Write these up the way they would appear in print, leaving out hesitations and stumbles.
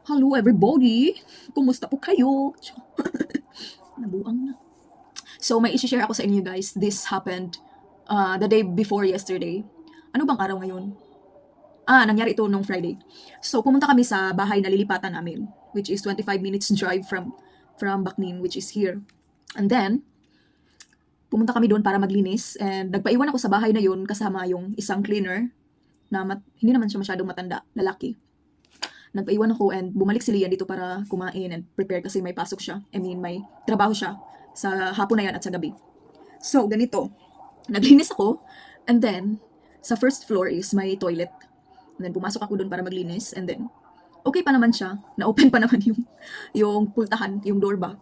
Hello everybody! Kumusta po kayo? Nabuang na. So may isi-share ako sa inyo guys. This happened the day before yesterday. Ano bang araw ngayon? Nangyari ito nung Friday. So pumunta kami sa bahay na lilipatan namin, which is 25 minutes drive from Bacnin, which is here. And then, pumunta kami doon para maglinis and nagpaiwan ako sa bahay na yun kasama yung isang cleaner na hindi naman siya masyadong matanda, lalaki. Nagpaiwan ako and bumalik si Lian dito para kumain and prepare kasi may pasok siya. I mean, may trabaho siya sa hapon na yan at sa gabi. So, ganito. Naglinis ako and then, sa first floor is may toilet. And then, pumasok ako doon para maglinis and then, okay pa naman siya. Na-open pa naman yung pultahan, yung door ba.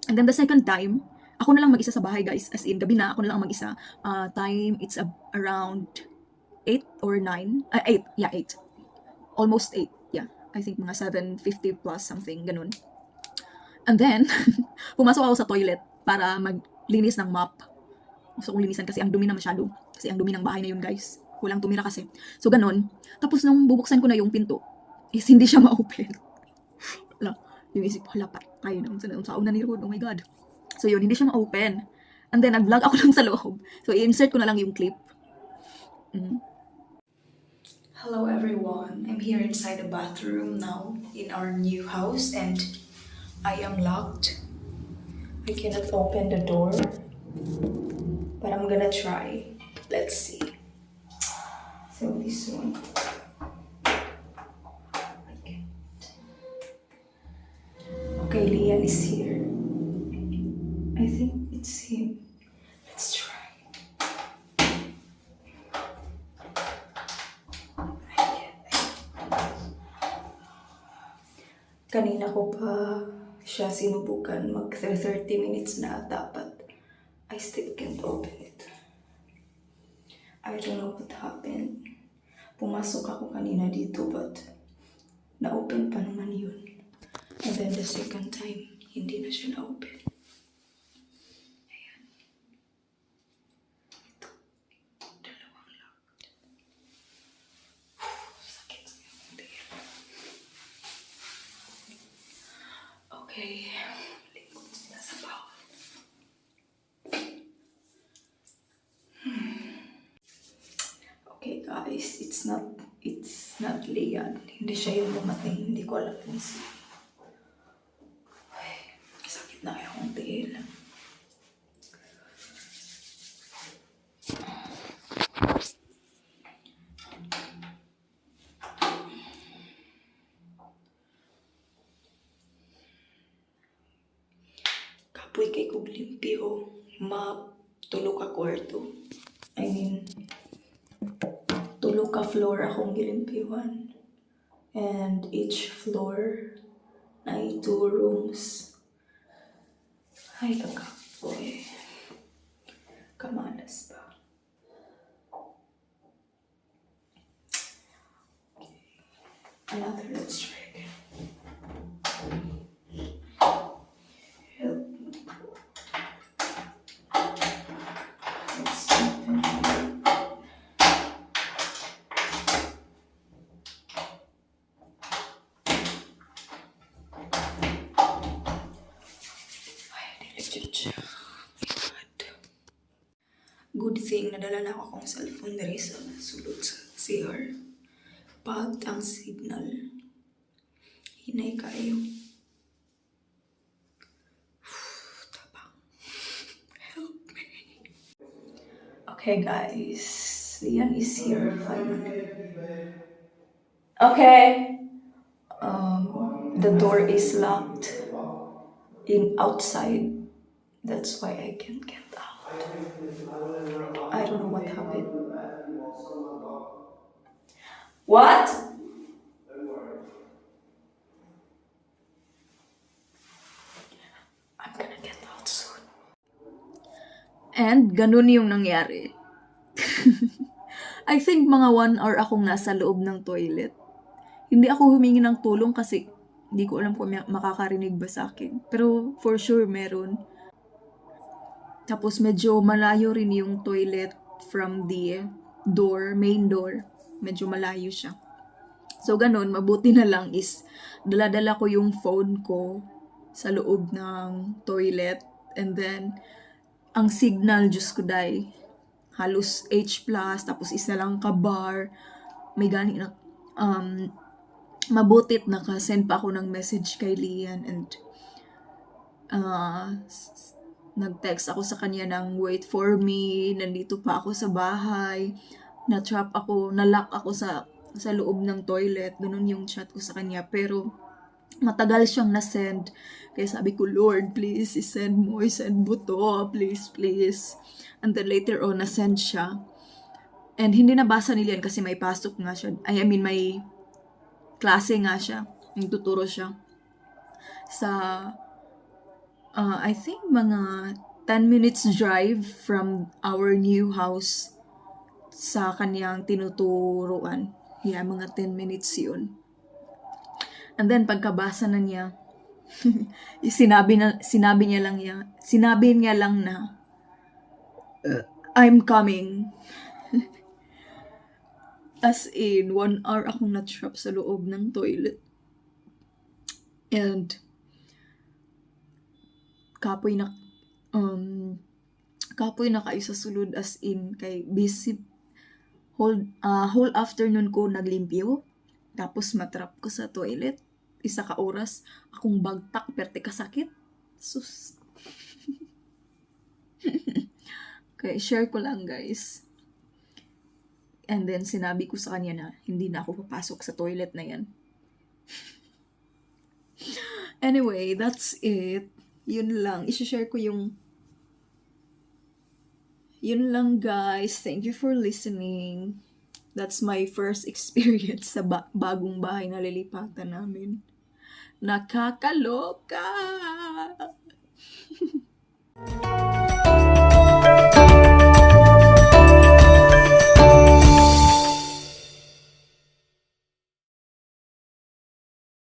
And then, the second time, ako na lang mag-isa sa bahay, guys. As in, gabi na, ako na lang mag-isa. Time, it's around 8 or 9. 8. Yeah, 8. Almost 8. Yeah. I think mga 7:50 plus something, ganun. And then, pumasok ako sa toilet para maglinis ng mop. Gusto kong linisan kasi ang dumi na masyado. Kasi ang dumi ng bahay na yun, guys. Walang tumira kasi. So, ganun. Tapos nung bubuksan ko na yung pinto, is hindi siya ma-open. Wala. Yung isip ko, lapat tayo na. Sa una ni Rod, oh my God. So, yun, hindi siya ma-open. And then, nag-vlog ako lang sa loob. So, i-insert ko na lang yung clip. Hello everyone, I'm here inside the bathroom now in our new house and I am locked. I cannot open the door, but I'm gonna try. Let's see. So this one. Okay, Lian is here. I think it's him. Let's try. Kanina ko pa siya sinubukan mag 30 minutes na dapat. I still can't open it. I don't know what happened. Pumasok ako kanina dito but na-open pa naman yun. And then the second time, hindi na siya na-open. Ayan. Ito. Dalawang locked. Sakit sa yung okay. Lingkod sila sa bawal. Okay guys, it's not Lian. Hindi siya yung lumating. Hindi ko alam kung sino. Ay, sakit na akong tiil. Kapoy kay kog limpyo. Tulog ka kwarto. I mean, tulog ka floor akong gilimpyuhan. And each floor ay 2 rooms. Ay, kakapoy. Kamalas ba? Another, let's try again. Help me. Let's open it. Ay, legit siya. God. Good thing, nadala na ako akong cellphone na rin sa sulod sa CR. Pag ang signal, hinay kayo. Tabang. Help me. Okay guys, Lian is here finally. Okay. The door is locked outside. That's why I can't get out. I don't know what happened. What? I'm gonna get out soon. And ganun yung nangyari. I think mga 1 hour akong nasa loob ng toilet. Hindi ako humingi ng tulong kasi hindi ko alam kung makakarinig ba sa akin. Pero for sure meron. Tapos medyo malayo rin yung toilet from the door, main door. Medyo malayo siya. So, ganun, mabuti na lang is dala-dala ko yung phone ko sa loob ng toilet. And then, ang signal, Diyos ko day, halos H+, tapos isa lang ka bar. May gani na, mabutit nakasend pa ako ng message kay Lian and nag-text ako sa kanya ng wait for me, nandito pa ako sa bahay, na-trap ako, na-lock ako sa loob ng toilet, ganun yung chat ko sa kanya. Pero matagal siyang na-send, kaya sabi ko, Lord, please, isend mo to, please, please. And then later on, na-send siya. And hindi nabasa nila yan kasi may pasok nga siya. I mean, may klase nga siya. Yung tuturo siya sa I think mga 10 minutes drive from our new house sa kanyang tinuturuan. Yeah, mga 10 minutes yun. And then pagkabasa na niya, sinabi niya lang na I'm coming. As in, 1 hour akong na-trap sa loob ng toilet. And kapoy na kayo sa sulod, as in kay busy whole afternoon ko naglimpyo, tapos matrap ko sa toilet 1 oras akong bagtak perte kasakit sus. Okay, share ko lang guys. And then sinabi ko sa kanya na hindi na ako papasok sa toilet na yan. Anyway, that's it. Yun lang. I-share ko yung yun lang guys. Thank you for listening. That's my first experience sa bagong bahay na lilipatan namin. Nakakaloka!